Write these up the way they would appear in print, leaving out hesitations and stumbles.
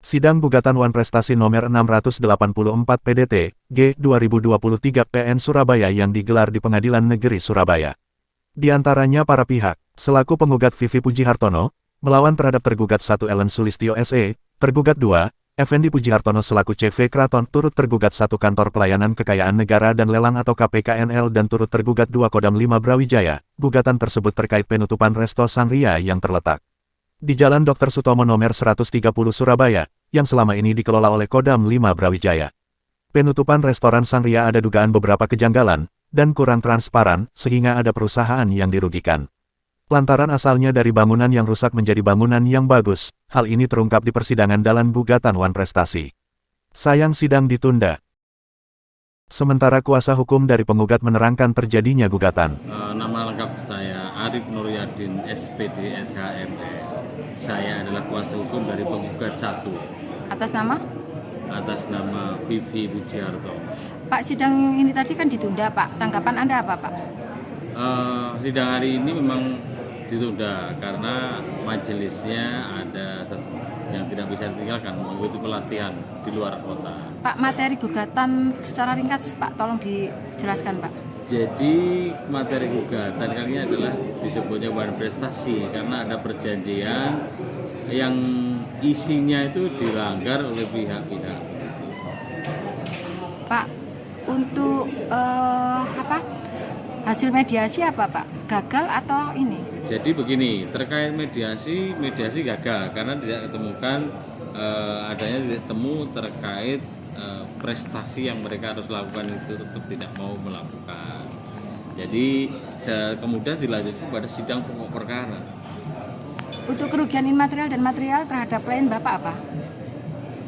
Sidang gugatan Wan Prestasi nomor 684 PDT, G 2023 PN Surabaya yang digelar di Pengadilan Negeri Surabaya. Di antaranya para pihak, selaku penggugat Vivi Pujihartono, melawan terhadap tergugat 1 Ellen Sulistyo SE, tergugat 2, Effendi Pujihartono selaku CV Kraton turut tergugat 1 Kantor Pelayanan Kekayaan Negara dan Lelang atau KPKNL dan turut tergugat 2 Kodam 5 Brawijaya. Gugatan tersebut terkait penutupan Resto Sangria yang terletak di Jalan Dr. Sutomo nomor 130 Surabaya, yang selama ini dikelola oleh Kodam 5 Brawijaya. Penutupan restoran Sangria ada dugaan beberapa kejanggalan, dan kurang transparan, sehingga ada perusahaan yang dirugikan. Lantaran asalnya dari bangunan yang rusak menjadi bangunan yang bagus, hal ini terungkap di persidangan dalam gugatan Wan Prestasi. Sayang sidang ditunda. Sementara kuasa hukum dari penggugat menerangkan terjadinya gugatan. Nama lengkap saya Arif Nuryadin SPD SHME. Saya adalah kuasa hukum dari penggugat 1. Atas nama? Atas nama Vivi Pujiharto. Pak, sidang ini tadi kan ditunda, Pak. Tanggapan Anda apa, Pak? Sidang hari ini memang ditunda karena majelisnya ada yang tidak bisa ditinggalkan, mengikuti pelatihan di luar kota. Pak, materi gugatan secara ringkas, Pak, tolong dijelaskan, Pak. Jadi materi gugatan kali ini adalah disebutnya Wan Prestasi karena ada perjanjian yang isinya itu dilanggar oleh pihak-pihak. Pak, untuk hasil mediasi apa, Pak? Gagal atau ini? Jadi begini, terkait mediasi gagal karena tidak ditemukan adanya titik temu terkait prestasi yang mereka harus lakukan itu tetap tidak mau melakukan. Jadi kemudian dilanjutkan pada sidang pokok perkara. Untuk kerugian imaterial dan material terhadap klien Bapak apa?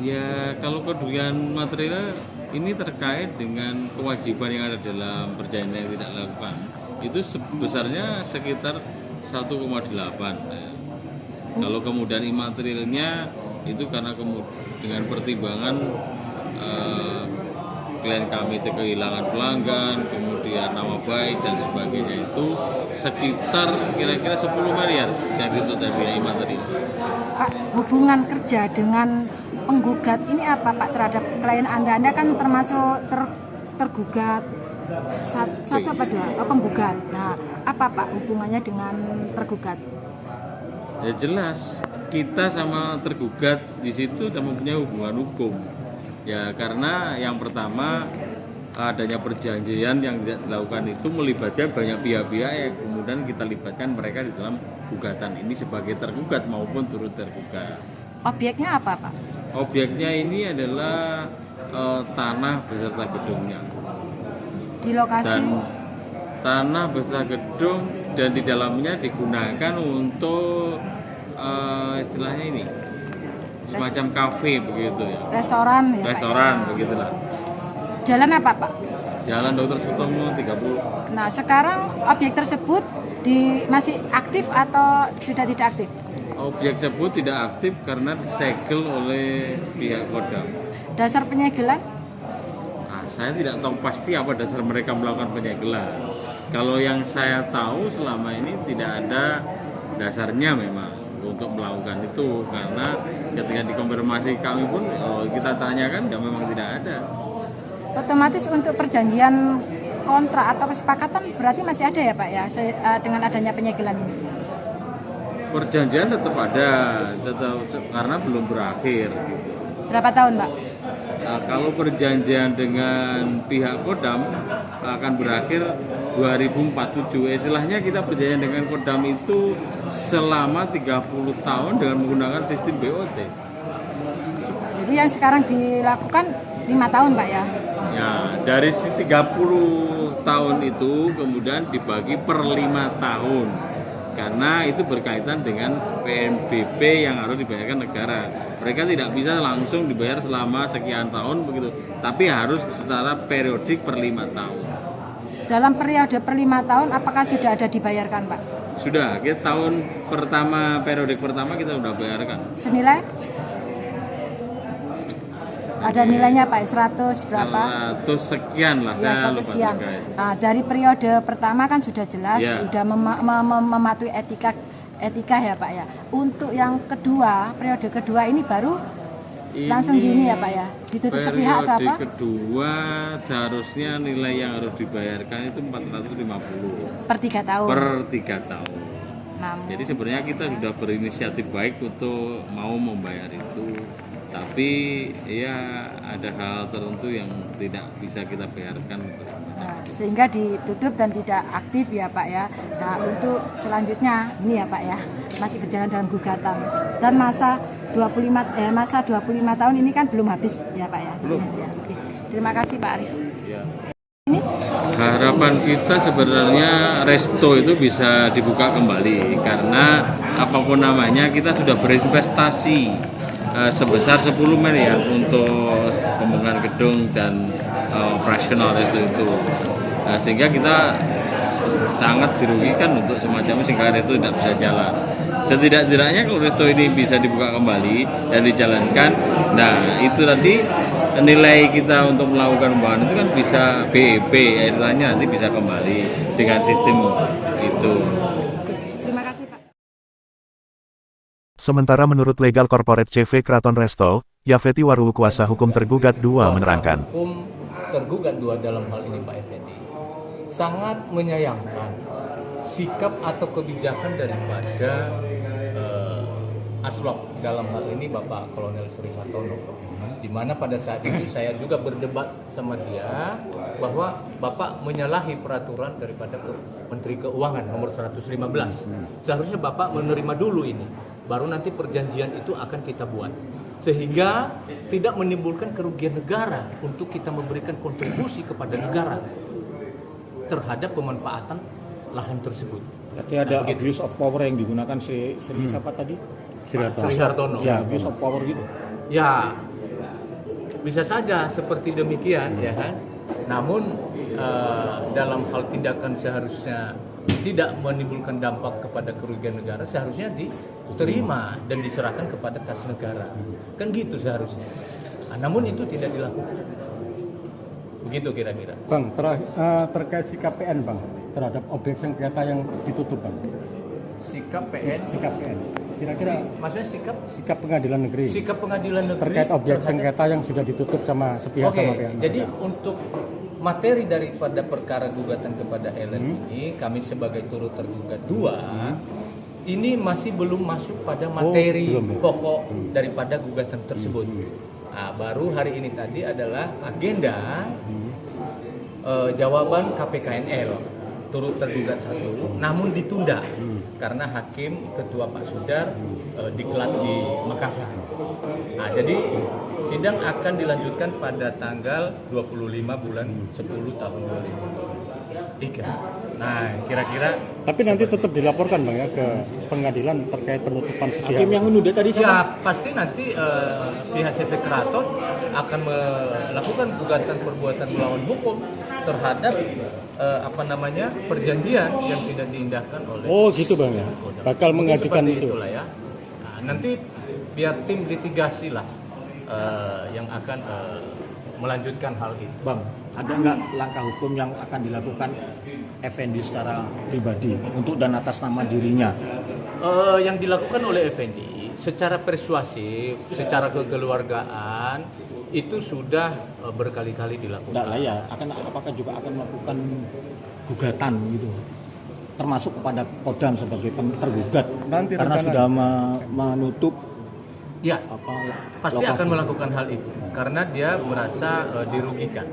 Ya, kalau kerugian material ini terkait dengan kewajiban yang ada dalam perjanjian yang tidak dilakukan. Itu sebesarnya sekitar 1,8. Kalau kemudian imaterialnya itu karena dengan pertimbangan klien kami itu kehilangan pelanggan, kemudian nama baik dan sebagainya, itu sekitar kira-kira 10 miliar dari total biaya imaterial. Pak, hubungan kerja dengan penggugat ini apa, Pak, terhadap klien Anda? Anda kan termasuk tergugat satu apa dua? Penggugat. Nah, apa, Pak, hubungannya dengan tergugat? Ya jelas, kita sama tergugat di situ sama punya hubungan hukum. Ya karena yang pertama adanya perjanjian yang tidak dilakukan itu melibatkan banyak pihak-pihak yang kemudian kita libatkan mereka di dalam gugatan ini sebagai tergugat maupun turut tergugat. Objeknya apa, Pak? Objeknya ini adalah tanah beserta gedungnya. Di lokasi? Dan tanah beserta gedung dan di dalamnya digunakan untuk istilahnya ini semacam kafe begitu ya. Restoran ya, Restoran Pak, ya. begitulah. Jalan apa, Pak? Jalan Dr. Sutomo 30. Nah, sekarang objek tersebut masih aktif atau sudah tidak aktif? Objek tersebut tidak aktif karena disegel oleh pihak Kodam. Dasar penyegelan? Nah, saya tidak tahu pasti apa dasar mereka melakukan penyegelan. Kalau yang saya tahu selama ini tidak ada dasarnya memang untuk melakukan itu, karena ketika dikonfirmasi kami pun kita tanyakan ya memang tidak ada. Otomatis untuk perjanjian kontrak atau kesepakatan berarti masih ada ya, Pak, ya, dengan adanya penyegelan ini? Perjanjian tetap ada, karena belum berakhir. Berapa tahun, Pak? Nah, kalau perjanjian dengan pihak Kodam akan berakhir 2047. Istilahnya kita perjanjian dengan Kodam itu selama 30 tahun dengan menggunakan sistem BOT. Jadi yang sekarang dilakukan 5 tahun, Pak, ya? Ya, dari 30 tahun itu kemudian dibagi per 5 tahun. Karena itu berkaitan dengan PNBP yang harus dibayarkan negara. Mereka tidak bisa langsung dibayar selama sekian tahun begitu, tapi harus secara periodik per 5 tahun. Dalam periode per 5 tahun, apakah sudah ada dibayarkan, Pak? Sudah, kita tahun pertama, periodik pertama kita sudah bayarkan. Senilai? Ada nilainya, Pak, 100 berapa? 100 sekian lah, Ya, saya 100 lupa sekian. terkait. Nah, dari periode pertama kan sudah jelas, Ya. sudah mematuhi etika ya, Pak, ya. Untuk yang kedua, periode kedua ini baru langsung gini ya Pak ya? Ditutup sepihak atau periode apa? kedua seharusnya nilai yang harus dibayarkan itu 450 Per 3 tahun. per 3 tahun. Namun, Jadi sebenarnya kita sudah berinisiatif baik untuk mau membayar itu, tapi ya ada hal tertentu yang tidak bisa kita bayarkan untuk nah, sehingga ditutup dan tidak aktif ya Pak ya. Nah untuk selanjutnya ini ya Pak ya, masih berjalan dalam gugatan dan masa 25 tahun ini kan belum habis ya Pak ya. Belum. Ya, oke. Terima kasih Pak Arif. ya. Ini Harapan kita sebenarnya resto itu bisa dibuka kembali karena apapun namanya kita sudah berinvestasi sebesar 10 miliar untuk pembangunan gedung dan operasional itu. Nah, sehingga kita sangat dirugikan untuk semacam sehingga resto tidak bisa jalan. Setidak-tidaknya kalau resto ini bisa dibuka kembali dan dijalankan, nah itu tadi nilai kita untuk melakukan pembangunan itu kan bisa BEP, airnya nanti bisa kembali dengan sistem itu. terima kasih Pak. Sementara menurut legal corporate CV Kraton Resto, Yafeti Waru kuasa hukum tergugat 2 menerangkan. Hukum tergugat 2 dalam hal ini Pak Effendi sangat menyayangkan sikap atau kebijakan daripada Aslok dalam hal ini Bapak Kolonel Sri Hartono, di mana pada saat itu saya juga berdebat sama dia bahwa Bapak menyalahi peraturan daripada Menteri Keuangan nomor 115. Seharusnya Bapak menerima dulu ini, baru nanti perjanjian itu akan kita buat, sehingga tidak menimbulkan kerugian negara untuk kita memberikan kontribusi kepada negara terhadap pemanfaatan lahan tersebut. Berarti ada abuse of power yang digunakan siapa tadi? Sri Hartono. Ya, abuse of power gitu. Ya, bisa saja seperti demikian, ya kan. Namun dalam hal tindakan seharusnya tidak menimbulkan dampak kepada kerugian negara, seharusnya diterima dan diserahkan kepada kas negara. Kan gitu seharusnya. Nah, namun itu tidak dilakukan. Begitu kira-kira. Bang, terkait sikap PN Bang terhadap objek sengketa yang ditutup Bang. Sikap PN, Sikap PN. Kira-kira maksudnya sikap pengadilan negeri sikap pengadilan negeri terkait objek terhadap- sengketa yang sudah ditutup sama sepihak Oke, sama pihak. jadi untuk materi daripada perkara gugatan kepada LN ini, kami sebagai turut tergugat 2 ini masih belum masuk pada materi belum ya? pokok daripada gugatan tersebut. Nah, baru hari ini tadi adalah agenda jawaban KPKNL turut tergugat 1, namun ditunda karena hakim ketua Pak Sudar diklat di Makassar. Nah, jadi sidang akan dilanjutkan pada tanggal 25 bulan 10 tahun 2023. Nah, kira-kira Tapi nanti tetap dilaporkan Bang ya ke pengadilan terkait penutupan sepihak. Hakim yang menunda tadi ya pasti nanti pihak CV Keraton akan melakukan gugatan perbuatan melawan hukum terhadap perjanjian yang tidak diindahkan oleh. Oh gitu Bang ya. Bakal Mungkin mengajukan seperti itu. itulah ya. Nah, nanti biar tim litigasi lah yang akan melanjutkan hal itu. Bang, ada nggak langkah hukum yang akan dilakukan Effendi secara pribadi untuk dan atas nama dirinya? Yang dilakukan oleh Effendi secara persuasif, secara kekeluargaan itu sudah berkali-kali dilakukan. Nggak lah ya, apakah juga akan melakukan gugatan gitu, termasuk kepada Kodam sebagai tergugat Nanti karena rencana- sudah menutup Ya, pasti lokasi. akan melakukan hal itu karena dia merasa dirugikan.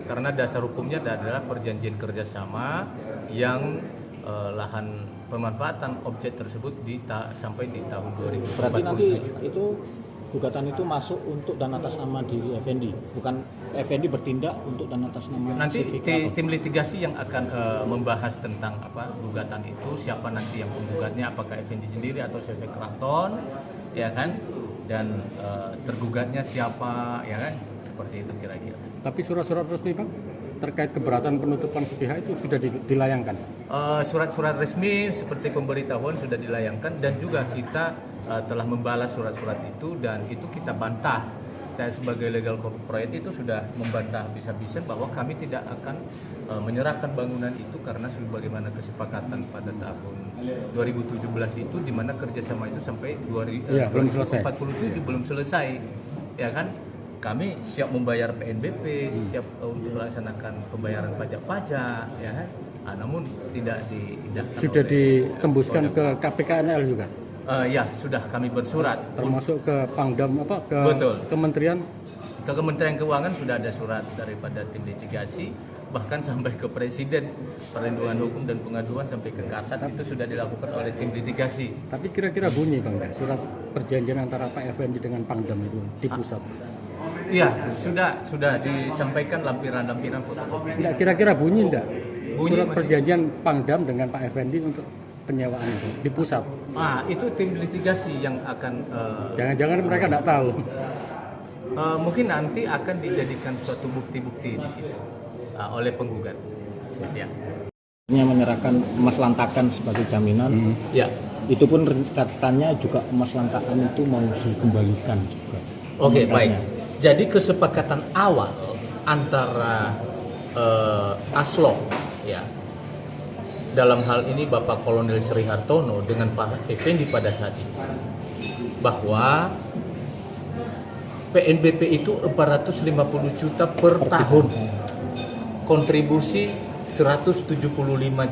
Karena dasar hukumnya adalah perjanjian kerjasama yang lahan pemanfaatan objek tersebut sampai di tahun 2047. Berarti nanti itu gugatan itu masuk untuk dan atas nama diri Effendi, bukan Effendi bertindak untuk dan atas nama Nanti CV Keraton. tim litigasi yang akan membahas tentang gugatan itu, siapa nanti yang penggugatnya, apakah Effendi sendiri atau CV Keraton, ya kan? Dan tergugatnya siapa, ya kan? Seperti itu kira-kira. Tapi surat-surat resmi Bang terkait keberatan penutupan sepihak itu sudah dilayangkan. Surat-surat resmi seperti pemberitahuan sudah dilayangkan dan juga kita telah membalas surat-surat itu dan itu kita bantah. Saya sebagai legal corporate itu sudah membantah habis-habisan bahwa kami tidak akan menyerahkan bangunan itu karena sebagaimana kesepakatan pada tahun 2017 itu di mana kerjasama itu sampai Iya, belum selesai. 2047 belum selesai. ya kan, kami siap membayar PNBP, siap untuk melaksanakan pembayaran pajak-pajak, ya kan. Namun tidak diindahkan. Sudah ditembuskan ke KPKNL juga, Ya, sudah kami bersurat. termasuk ke Pangdam ke Betul. Kementerian. Ke Kementerian Keuangan sudah ada surat daripada tim litigasi, bahkan sampai ke Presiden, Perlindungan Hukum dan Pengaduan sampai ke Kasat itu sudah dilakukan oleh tim litigasi. Tapi kira-kira bunyi Bang, surat perjanjian antara Pak Effendi dengan Pangdam itu di pusat. Iya, sudah disampaikan lampiran-lampiran fotokopi. Enggak, kira-kira bunyi enggak? Bunyi Surat masih. perjanjian Pangdam dengan Pak Effendi untuk penyewaan itu di pusat. Itu tim litigasi yang akan Jangan-jangan mereka enggak tahu. mungkin nanti akan dijadikan suatu bukti-bukti di situ oleh penggugat. Ya. Ini menyerahkan emas lantakan sebagai jaminan. Ya. Itu pun katanya juga emas lantakan itu mau dikembalikan juga. Oke, Permintaannya. baik. Jadi kesepakatan awal antara Aslok, ya, dalam hal ini Bapak Kolonel Sri Hartono dengan Pak Effendi pada saat itu, bahwa PNBP itu 450 juta per tahun, kontribusi 175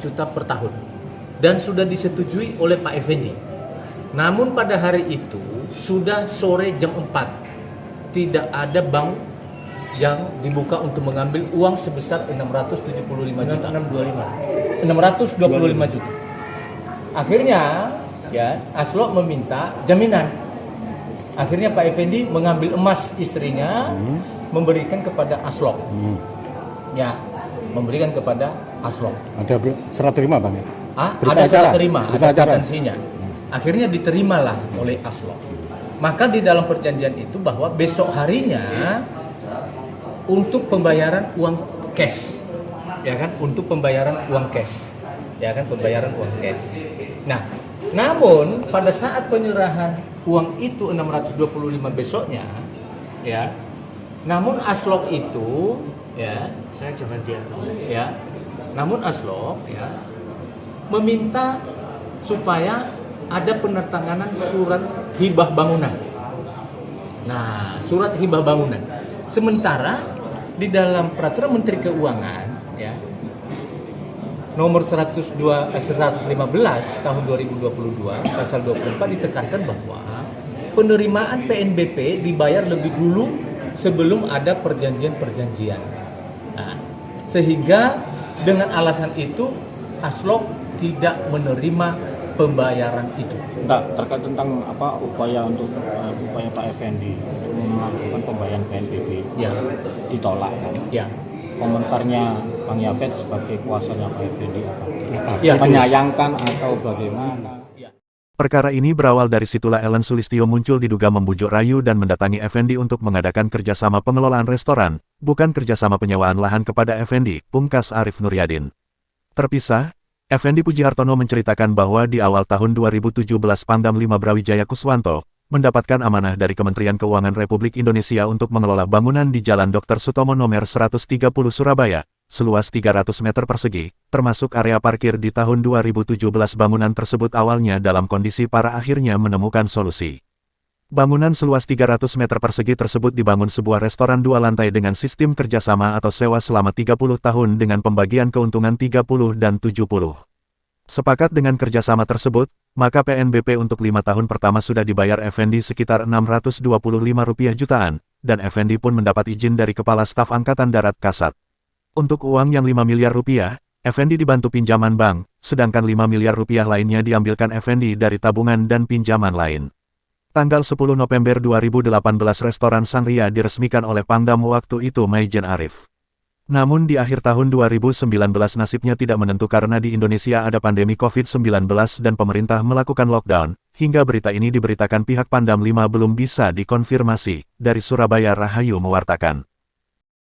juta per tahun, dan sudah disetujui oleh Pak Effendi. Namun pada hari itu sudah sore jam 4, tidak ada bank yang dibuka untuk mengambil uang sebesar 675 juta. 625 juta. Akhirnya, ya, Aslok meminta jaminan. Akhirnya Pak Effendi mengambil emas istrinya, memberikan kepada Aslok. Ya, memberikan kepada Aslok. Ada serah terima Bang ya? Berita Ada acara. serah terima, Berita ada acara. kwitansinya. Akhirnya diterimalah oleh Aslok. Maka di dalam perjanjian itu bahwa besok harinya untuk pembayaran uang cash, ya kan, untuk pembayaran uang cash, ya kan, pembayaran uang cash. Nah, namun pada saat penyerahan uang itu 625 besoknya, ya, namun Aslok itu, ya, saya jangan dia, ya, namun Aslok, ya, meminta supaya ada penandatanganan surat hibah bangunan. Nah, surat hibah bangunan. Sementara di dalam peraturan Menteri Keuangan, ya, nomor 115 tahun 2022 pasal 24 ditekankan bahwa penerimaan PNBP dibayar lebih dulu sebelum ada perjanjian-perjanjian. Nah, sehingga dengan alasan itu Aslok tidak menerima pembayaran itu. Terkait tentang upaya Pak Effendi untuk melakukan pembayaran PNBP Ya, ditolak kan? ya. Komentarnya Bang Yafet sebagai kuasanya Pak Effendi apa? Ya, Menyayangkan atau bagaimana? Perkara ini berawal dari situlah Ellen Sulistyo muncul diduga membujuk rayu dan mendatangi Effendi untuk mengadakan kerjasama pengelolaan restoran, bukan kerjasama penyewaan lahan kepada Effendi, pungkas Arif Nuryadin. Terpisah, Effendi Pujihartono menceritakan bahwa di awal tahun 2017 Pangdam 5 Brawijaya Kuswanto mendapatkan amanah dari Kementerian Keuangan Republik Indonesia untuk mengelola bangunan di Jalan Dr. Sutomo nomor 130 Surabaya, seluas 300 meter persegi, termasuk area parkir. Di tahun 2017 bangunan tersebut awalnya dalam kondisi parah akhirnya menemukan solusi. Bangunan seluas 300 meter persegi tersebut dibangun sebuah restoran 2 lantai dengan sistem kerjasama atau sewa selama 30 tahun dengan pembagian keuntungan 30 dan 70. Sepakat dengan kerjasama tersebut, maka PNBP untuk 5 tahun pertama sudah dibayar Effendi sekitar Rp625 jutaan, dan Effendi pun mendapat izin dari Kepala Staf Angkatan Darat Kasat. Untuk uang yang 5 miliar rupiah, Effendi dibantu pinjaman bank, sedangkan 5 miliar rupiah lainnya diambilkan Effendi dari tabungan dan pinjaman lain. Tanggal 10 November 2018 restoran Sangria diresmikan oleh Pangdam waktu itu Maijen Arif. Namun di akhir tahun 2019 nasibnya tidak menentu karena di Indonesia ada pandemi COVID-19 dan pemerintah melakukan lockdown, hingga berita ini diberitakan pihak Pangdam 5 belum bisa dikonfirmasi. Dari Surabaya Rahayu mewartakan.